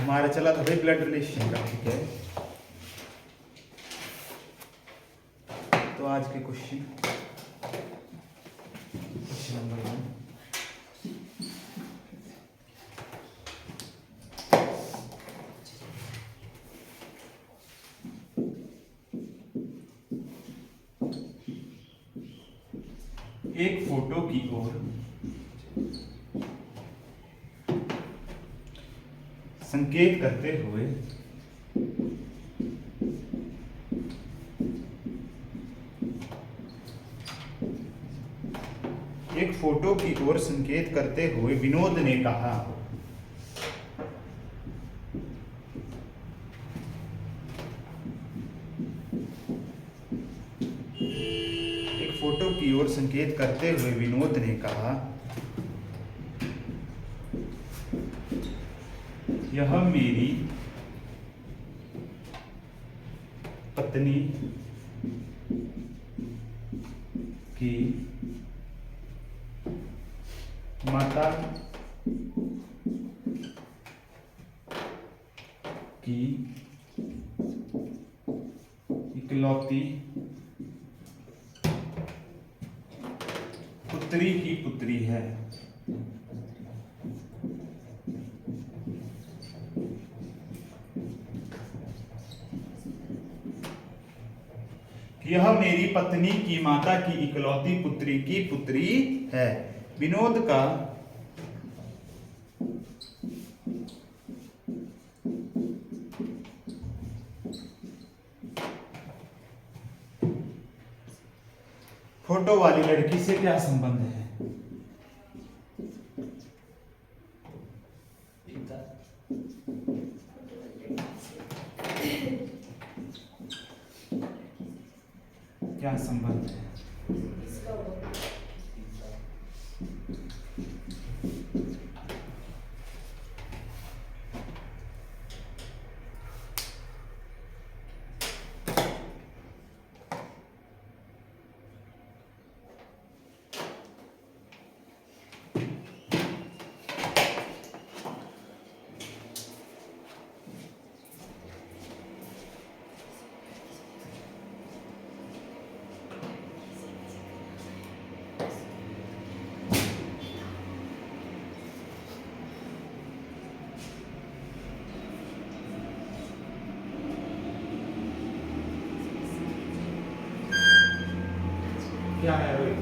हमारा चला था भाई ब्लड रिलेशन का, ठीक है। तो आज के क्वेश्चन नंबर 1, एक फोटो की ओर संकेत करते हुए एक फोटो की ओर संकेत करते हुए विनोद ने कहा, एक फोटो की ओर संकेत करते हुए विनोद ने कहा, यह मेरी पत्नी की माता की इकलौती पुत्री की पुत्री है। यह मेरी पत्नी की माता की इकलौती पुत्री की पुत्री है। विनोद का फोटो वाली लड़की से क्या संबंध है? क्या संबंध है? क्या है रोहित?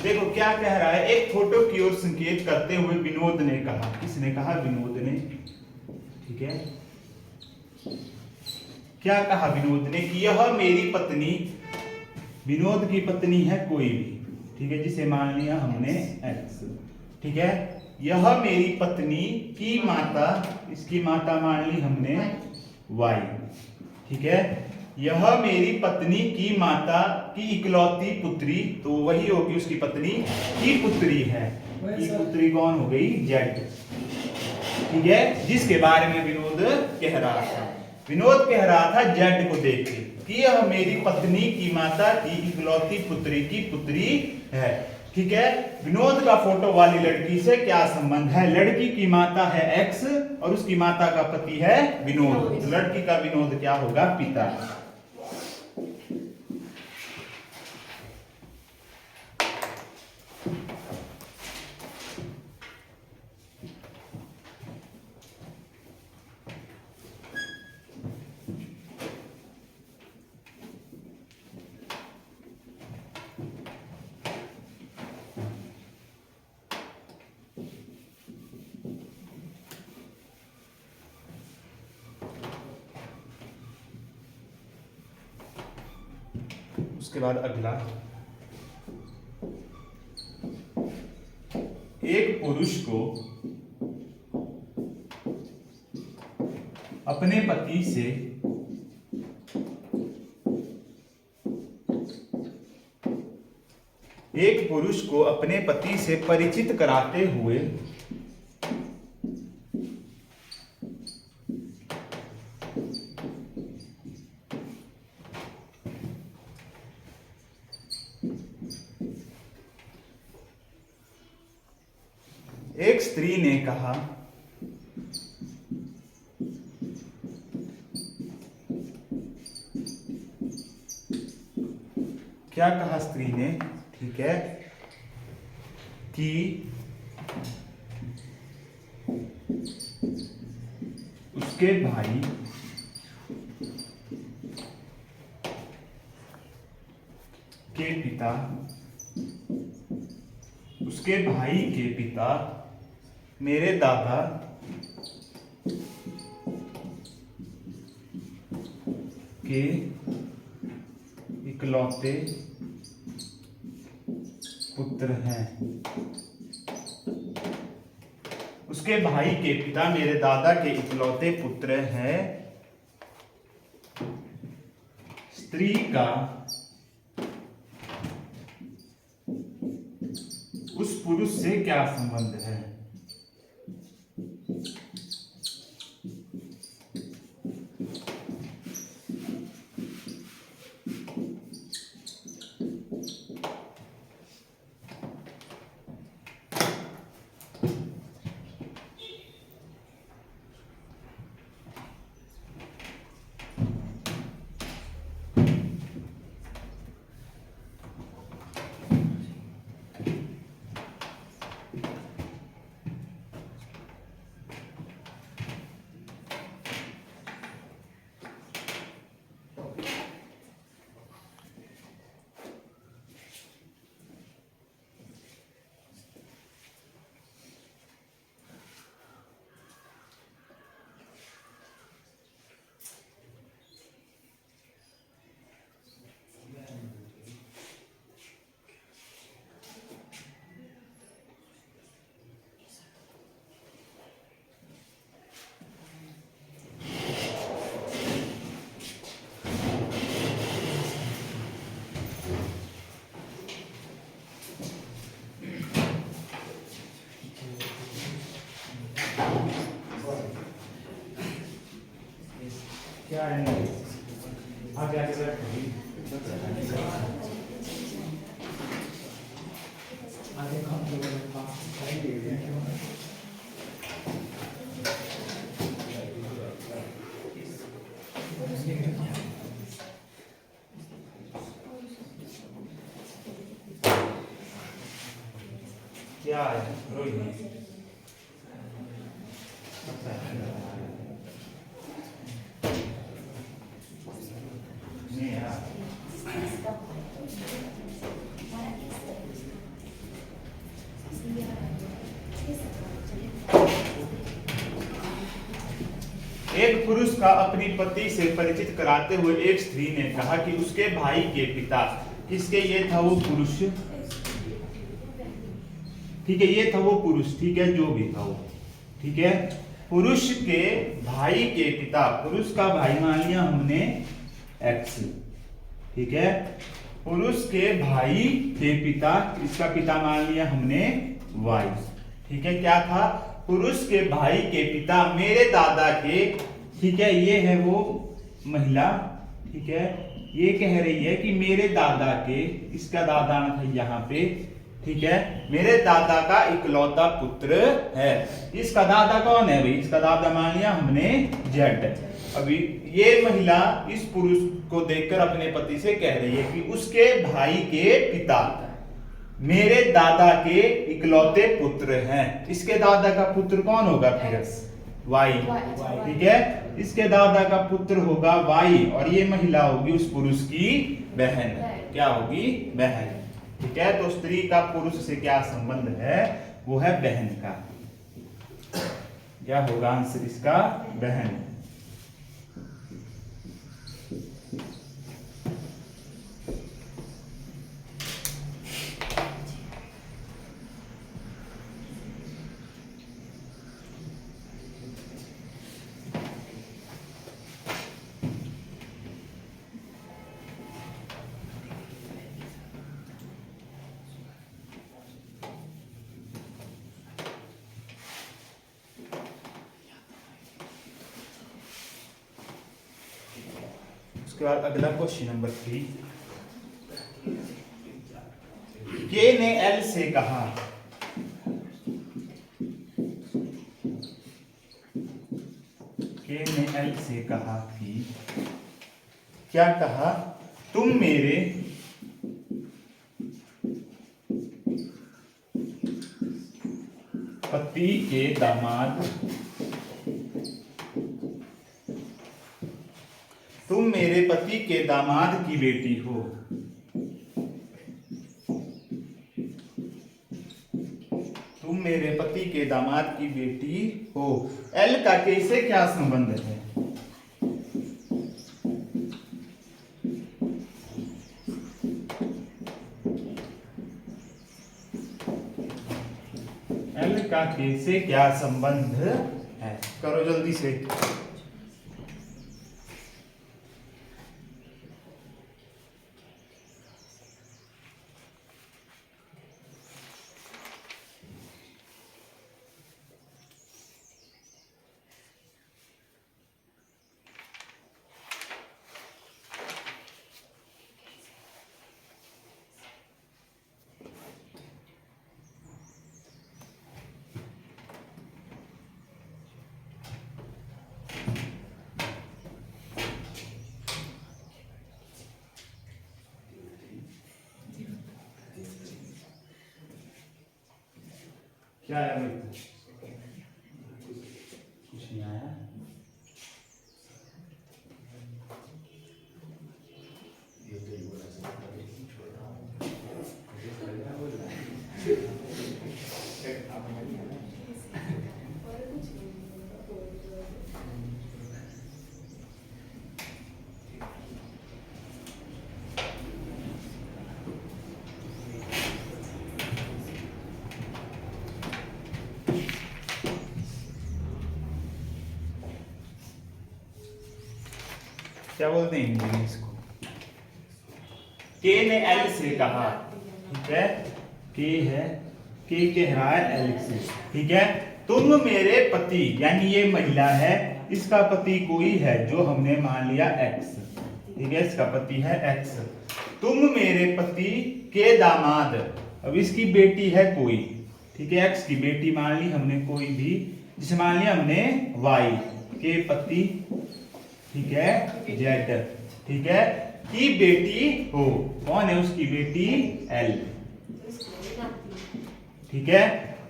देखो क्या कह रहा है, एक फोटो की ओर संकेत करते हुए विनोद ने कहा। किसने कहा? विनोद ने, ठीक है। क्या कहा विनोद ने कि यह मेरी पत्नी, विनोद की पत्नी है कोई भी, ठीक है, जिसे मान लिया हमने एक्स, ठीक है। यह मेरी पत्नी की माता, इसकी माता मान ली हमने वाई, ठीक है। यह मेरी पत्नी की माता की इकलौती पुत्री, तो वही होगी उसकी पत्नी की पुत्री है। की पुत्री कौन हो गई? जेड, ठीक है, जिसके बारे में विनोद कह रहा था। विनोद कह रहा था जेड को देख के कि यह मेरी पत्नी की माता की इकलौती पुत्री की पुत्री है, ठीक है। विनोद का फोटो वाली लड़की से क्या संबंध है? लड़की की माता है एक्स और उसकी माता का पति है विनोद, तो लड़की का विनोद क्या होगा? पिता। उसके बाद अगला, एक पुरुष को अपने पति से एक पुरुष को अपने पति से परिचित कराते हुए एक स्त्री ने कहा, क्या कहा स्त्री ने, ठीक है, कि उसके भाई के पिता, उसके भाई के पिता मेरे दादा के इकलौते पुत्र हैं। उसके भाई के पिता मेरे दादा के इकलौते पुत्र हैं। स्त्री का उस पुरुष से क्या संबंध है? क्या है आगे आगे क्या है रोहिणी? एक पुरुष का अपनी पत्नी से परिचित कराते हुए एक स्त्री ने कहा कि उसके भाई के पिता, किसके, ये था वो पुरुष, ठीक है, ये था वो पुरुष, ठीक है, जो भी था वो, ठीक है, पुरुष के भाई के पिता, पुरुष का भाई मान लिया हमने एक्स, ठीक है, पुरुष के भाई के पिता, इसका पिता मान लिया हमने वाई, ठीक है, क्या था, पुरुष के भाई के पिता मेरे दादा के, ठीक है, ये है वो महिला, ठीक है, ये कह रही है कि मेरे दादा के, इसका दादा था यहाँ पे, ठीक है, मेरे दादा का इकलौता पुत्र है। इसका दादा कौन है भाई? इसका दादा मान लिया हमने जेड। अभी ये महिला इस पुरुष को देखकर अपने पति से कह रही है कि उसके भाई के पिता मेरे दादा के इकलौते पुत्र हैं। इसके दादा का पुत्र कौन होगा फिर? वाई, ठीक है, इसके दादा का पुत्र होगा वाई और ये महिला होगी उस पुरुष की बहन। क्या होगी? बहन, ठीक है। तो स्त्री का पुरुष से क्या संबंध है? वो है बहन का। क्या होगा आंसर इसका? बहन। उसके बाद अगला क्वेश्चन नंबर 3। के ने एल से कहा एल से कहा कि, क्या कहा, तुम मेरे पति के दामाद, तुम मेरे पति के दामाद की बेटी हो। तुम मेरे पति के दामाद की बेटी हो। एल का के से क्या संबंध है? एल का के से क्या संबंध है? करो जल्दी से। क्या है भाई? कुछ नहीं आया। क्या बोलते हैं हिंदी में इसको? के ने एल से कहा, ठीक है, के कह रहा है एल से, ठीक है, तुम मेरे पति, यानी ये महिला है, इसका पति कोई है जो हमने मान लिया एक्स, ठीक है, इसका पति है एक्स। तुम मेरे पति के दामाद, अब इसकी बेटी है कोई, ठीक है, एक्स की बेटी मान ली हमने कोई भी, जिसे मान लिया हमने वाई के पति, ठीक है, जेड, ठीक है, की बेटी हो। कौन है उसकी बेटी? एल, ठीक है।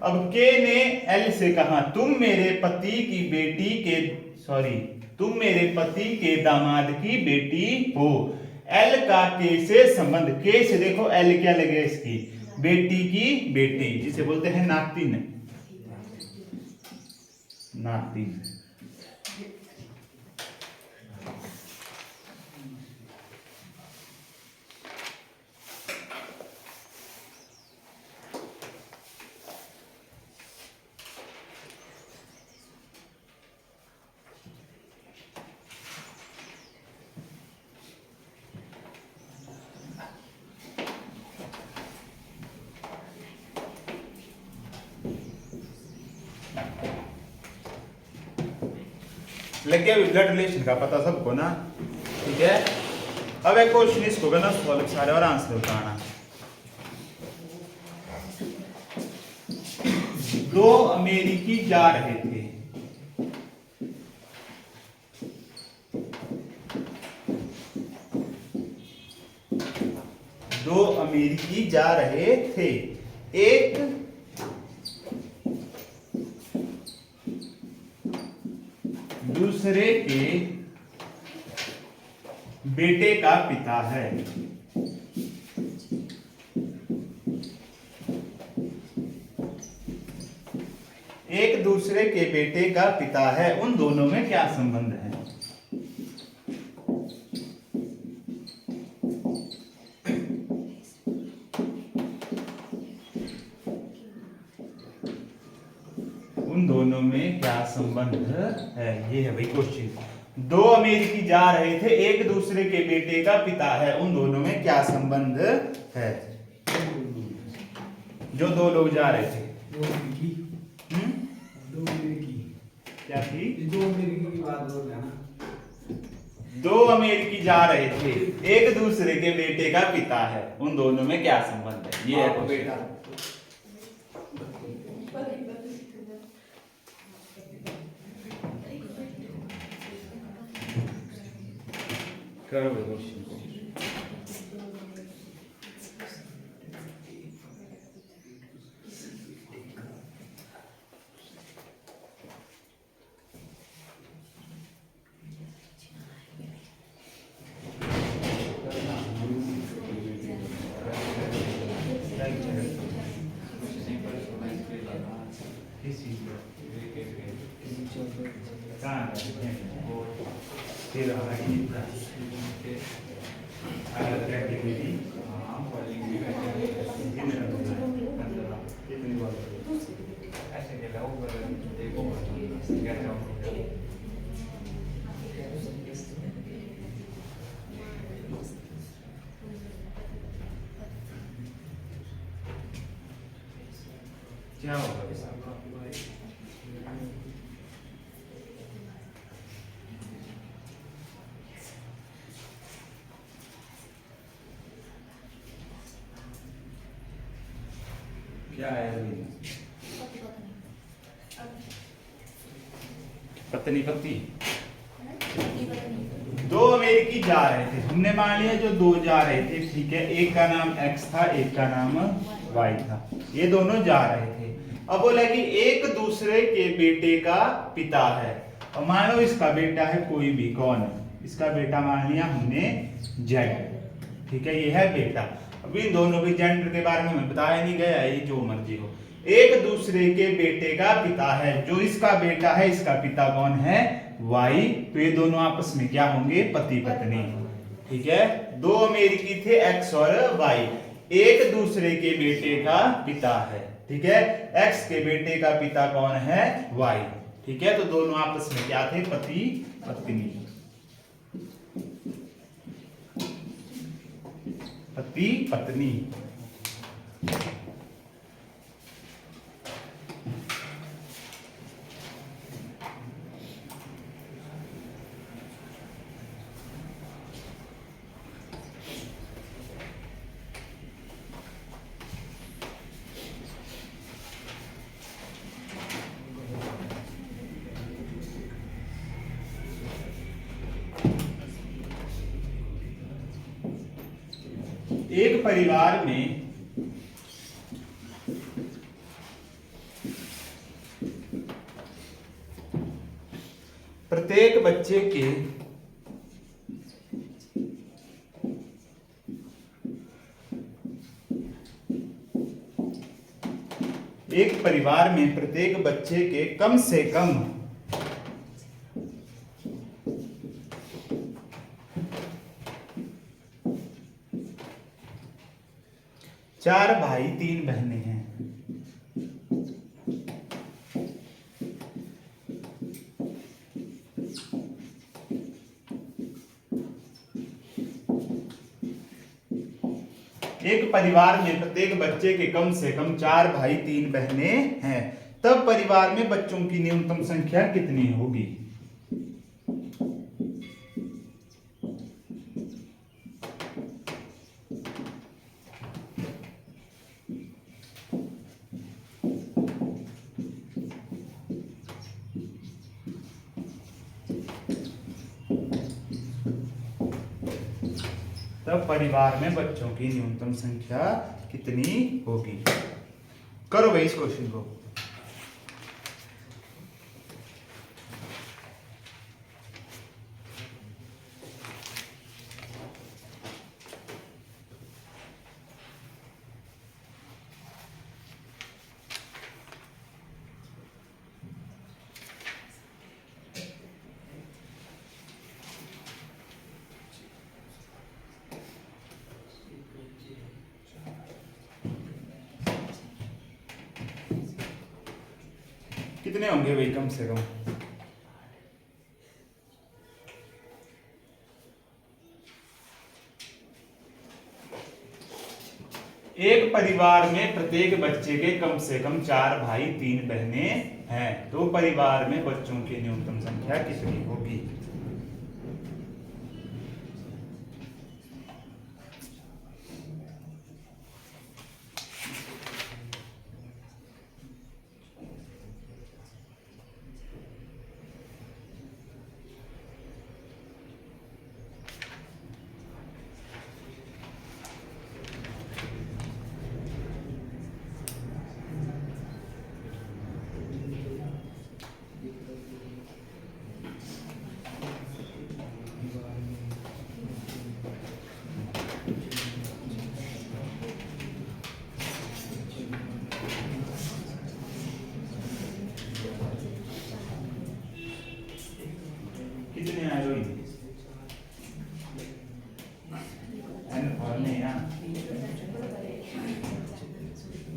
अब के ने एल से कहा तुम मेरे पति की बेटी के, सॉरी, तुम मेरे पति के दामाद की बेटी हो। एल का के से संबंध, के से देखो एल क्या लगे इसकी, बेटी की बेटी, जिसे बोलते हैं नातिन, नातिन। लग गया ब्लड रिलेशन का पता सबको ना, ठीक है। अब एक क्वेश्चन इसको ना सॉल्व सारे और आंसर बताना। दो अमेरिकी जा रहे थे, दो अमेरिकी जा रहे थे, एक दूसरे के बेटे का पिता है, एक दूसरे के बेटे का पिता है, उन दोनों में क्या संबंध है? उन दोनों में क्या संबंध है, ये है भाई क्वेश्चन। दो अमेरिकी जा रहे थे, एक दूसरे के बेटे का पिता है, उन दोनों में क्या संबंध है? जो दो लोग जा रहे थे, क्या थी? दो अमेरिकी की बात बोल रहे हैं ना। दो अमेरिकी जा रहे थे, एक दूसरे के बेटे का पिता है, उन दोनों में क्या संबंध है? ये है बेटा। करो भाई क्वेश्चन को। फिर क्या होगा क्या है अभी? पत्नी पति दो अमेरिकी जा रहे थे, हमने मान लिया जो दो जा रहे थे, ठीक है। एक का नाम एक्स था, एक का नाम वाई था, ये दोनों जा रहे थे। अब बोला कि एक दूसरे के बेटे का पिता है, और मान लो इसका बेटा है कोई भी, कौन है इसका बेटा, मान लिया हमने जेड, ठीक है, ये है बेटा। अभी इन दोनों के जेंडर के बारे में हमें बताया नहीं गया है, ये जो मर्जी हो। एक दूसरे के बेटे का पिता है, जो इसका बेटा है इसका पिता कौन है, वाई, तो ये दोनों आपस में क्या होंगे, पति पत्नी, ठीक है। दो अमेरिकी थे एक्स और वाई, एक दूसरे के बेटे का पिता है, ठीक है। एक्स के बेटे का पिता कौन है, वाई, ठीक है। तो दोनों आपस में क्या थे, पति पत्नी, पति पत्नी। एक परिवार में प्रत्येक बच्चे के एक परिवार में प्रत्येक बच्चे के कम से कम 4 भाई 3 बहनें हैं। एक परिवार में प्रत्येक बच्चे के कम से कम 4 भाई 3 बहनें हैं, तब परिवार में बच्चों की न्यूनतम संख्या कितनी होगी? तब परिवार में बच्चों की न्यूनतम संख्या कितनी होगी? करो भाई इस क्वेश्चन को। कितने होंगे भाई कम से कम? एक परिवार में प्रत्येक बच्चे के कम से कम 4 भाई 3 बहनें हैं, तो परिवार में बच्चों की न्यूनतम संख्या कितनी होगी?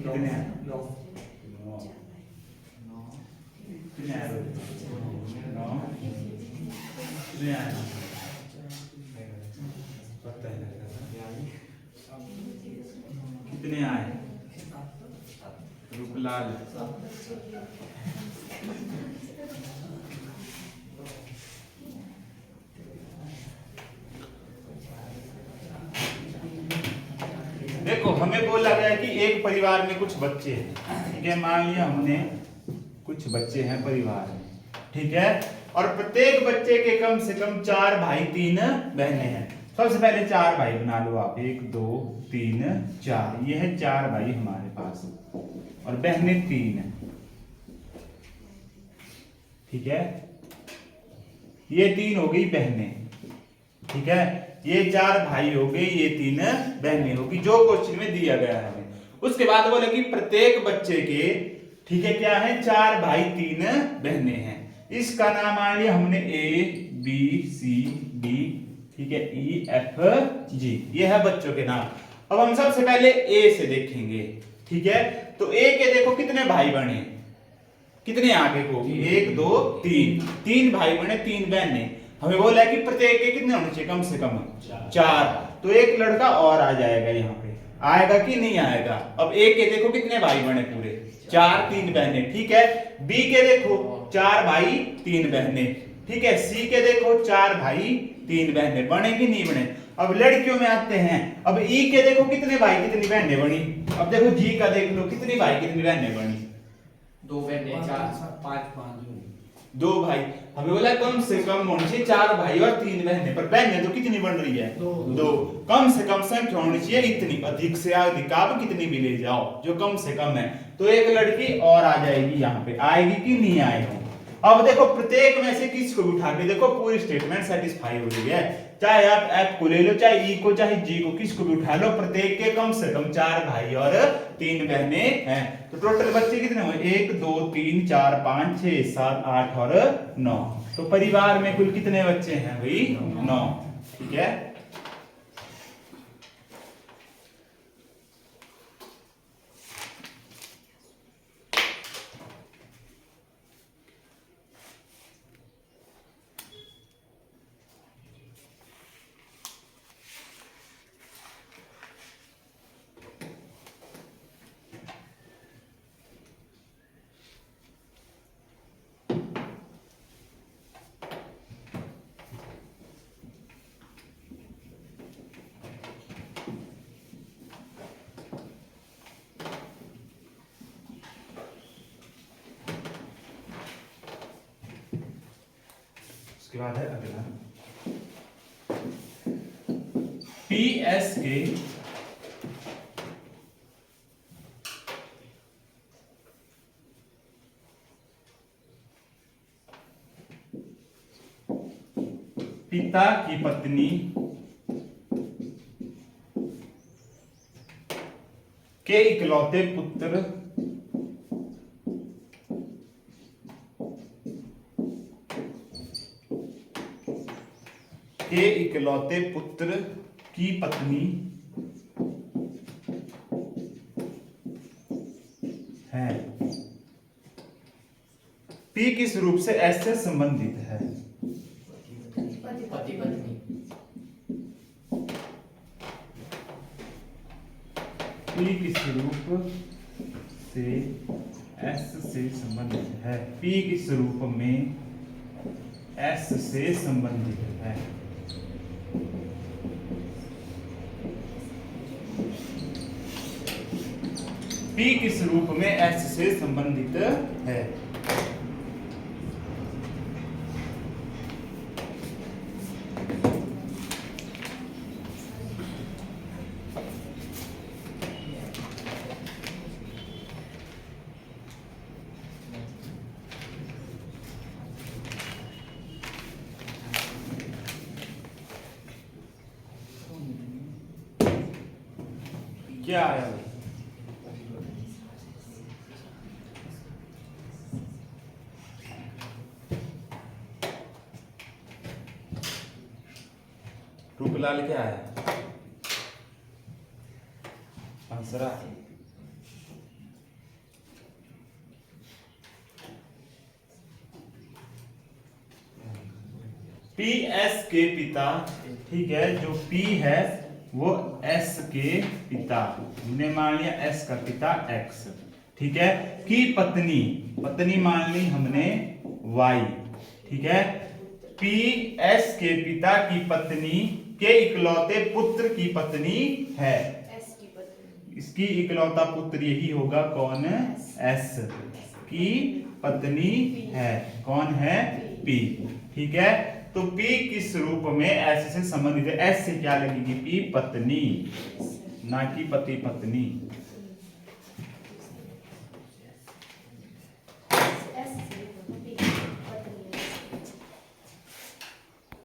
कितने आए? 9 कितने आए? 9 कितने आए? पता ही नहीं लगा। कितने आए? रूपलाल देखो, हमें बोला गया कि एक परिवार में कुछ बच्चे हैं, ठीक है। मान लिया हमने कुछ बच्चे हैं परिवार में, ठीक है, और प्रत्येक बच्चे के कम से कम 4 भाई 3 बहनें हैं। सबसे पहले 4 भाई बना लो आप, 1 2 3 4, ये है 4 भाई हमारे पास, और बहनें 3 है, ठीक है। ये 3 हो गई बहनें, ठीक है। ये 4 भाई हो गए, ये 3 बहनें होगी, जो क्वेश्चन में दिया गया है हमें। उसके बाद बोले कि प्रत्येक बच्चे के, ठीक है, क्या है, 4 भाई 3 बहनें हैं। इसका नाम मान लिया हमने A B C D, ठीक है, E F G, ये है बच्चों के नाम। अब हम सबसे पहले A से देखेंगे, ठीक है। तो A के देखो कितने भाई बने, कितने आगे को, 1 2 3 भाई बने, 3 बहनें। हमें बोला है कि प्रत्येक के कितने होने चाहिए, कम से कम 4। तो एक लड़का और आ जाएगा यहाँ पे, आएगा कि नहीं आएगा। अब ए के देखो कितने भाई बने, पूरे 4, 3 बहनें, ठीक है। बी के देखो 4 भाई 3 बहनें, ठीक है। सी के देखो 4 भाई 3 बहनें, बने कि नहीं बने। अब लड़कियों में आते हैं, अब ई के देखो कितने भाई कितनी बहनें बनी। अब देखो जी का देख लो कितनी भाई कितनी बहनें बनी, 2 बहनें 4 5 2 भाई। हमें बोला कम से कम होनी चाहिए 4 भाई और 3 बहनें, पर बहनें तो कितनी बन रही है, 2। कम से कम संख्या होनी चाहिए इतनी, अधिक से अधिक आप कितनी भी ले जाओ, जो कम से कम है। तो एक लड़की और आ जाएगी यहाँ पे, आएगी कि नहीं आएगी। अब देखो प्रत्येक में से किसको भी उठा के देखो, पूरी स्टेटमेंट सेटिस्फाई हो रही है। चाहे आप एफ को ले लो, चाहे ई को, चाहे जी को, किसको भी उठा लो, प्रत्येक के कम से कम 4 भाई और 3 बहनें हैं। तो टोटल बच्चे कितने हुए, 1 2 3 4 5 6 7 8 और 9। तो परिवार में कुल कितने बच्चे हैं भाई, 9, ठीक है। उसके बाद है अगला, पीएस के पिता की पत्नी के इकलौते पुत्र की पत्नी है। पी किस रूप से एस से संबंधित है, पति पत्नी। पी किस रूप से एस से संबंधित है, पी किस रूप में एस से संबंधित है। पी किस रूप में एस से संबंधित है। क्या आया भाई, रूपलाल क्या है, आंसर पी एस के पिता, ठीक है, जो पी है वो एस के पिता, हमने मान लिया एस का पिता एक्स, ठीक है, की पत्नी, पत्नी मान ली हमने वाई, ठीक है, पी एस के पिता की पत्नी के इकलौते पुत्र की पत्नी है, इसकी इकलौता पुत्र यही होगा, कौन, एस की पत्नी है, कौन है, पी, ठीक है। तो P किस रूप में एस से संबंधित है, एस से क्या लगेगी, P पत्नी, ना कि पति पत्नी।